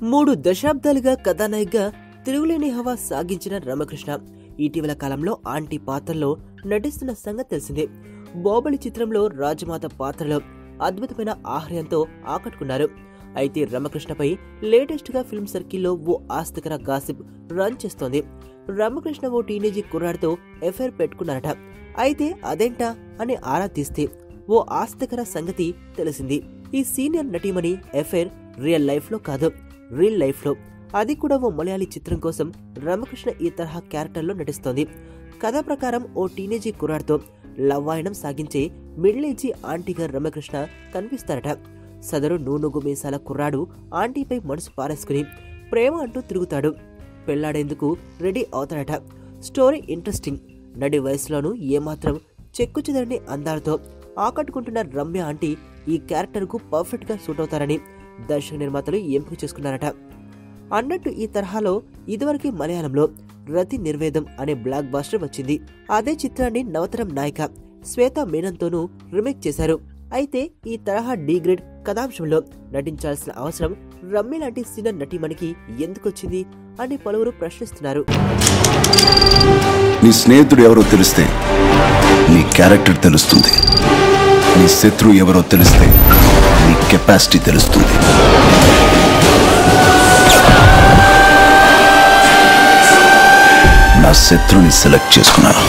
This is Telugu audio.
3 దశాబ్దాలుగా కథానాయకగా తిరుగులేని హవా సాగించిన రమ్యకృష్ణ ఇటీవల కాలంలో ఆంటీ పాత్రలో నటిస్తున్న సంగతి తెలిసిందే. బాహుబలి చిత్రంలో రాజమాత పాత్రలో అద్భుతమైన ఆహ్ర్యంతో ఆకట్టుకున్నారు. అయితే రమ్యకృష్ణపై లేటెస్ట్ గా ఫిల్మ్ సర్కిల్లో ఓ ఆసక్తికర గాసిప్ రన్ చేస్తోంది. రమ్యకృష్ణ ఓ టీనేజీ కుర్రాడితో ఎఫైర్ పెట్టుకున్నారట. అయితే అదేంటా అని ఆరా తీస్తే ఓ ఆసక్తికర సంగతి తెలిసింది. ఈ సీనియర్ నటీమణి ఎఫైర్ రియల్ లైఫ్ లో కాదు, రియల్ లైఫ్ లో, అది కూడా ఓ మలయాళీ చిత్రం కోసం రమ్యకృష్ణ ఈ తరహా క్యారెక్టర్ లో నటిస్తోంది. కథ ప్రకారం ఓ టీనేజీ కుర్రాడితో లవ్వాయణం సాగించే మిడిల్ ఏజీ ఆంటీగా రమ్యకృష్ణ కనిపిస్తారట. సదరు నూనుగు మీసాల కుర్రాడు ఆంటీపై మనసు పారేసుకుని ప్రేమ అంటూ తిరుగుతాడు. పెళ్లాడేందుకు రెడీ అవుతాడట. Story interesting. నడి వయసులోనూ ఏమాత్రం చెక్కుచెదరని అందాలతో ఆకట్టుకుంటున్న రమ్య ఆంటీ ఈ క్యారెక్టర్ కు పర్ఫెక్ట్ గా సూట్ అవుతారని దర్శక నిర్మాతలు ఎంపిక చేసుకున్నారట. అన్నట్టు ఈ తరహాలో ఇదివరకే మలయాళంలో రతి నిర్వేదం అనే బ్లాక్ బాస్టర్ వచ్చింది. అదే చిత్రాన్ని నవతరం నాయిక శ్వేతా మేనన్తోనూ రీమేక్ చేశారు. అయితే ఈ తరహా డీగ్రేడ్ కథాంశంలో నటించాల్సిన అవసరం రమ్య లాంటి సీనియర్ నటీమణికి ఎందుకొచ్చింది అని పలువురు ప్రశ్నిస్తున్నారు. నీ స్నేహితుడు ఎవరో తెలిస్తే నీ క్యారెక్టర్ తెలుస్తుంది. నీ శత్రువు ఎవరో తెలిస్తే నీ కెపాసిటీ తెలుస్తుంది. నా శత్రువుని సెలెక్ట్ చేసుకున్నాను.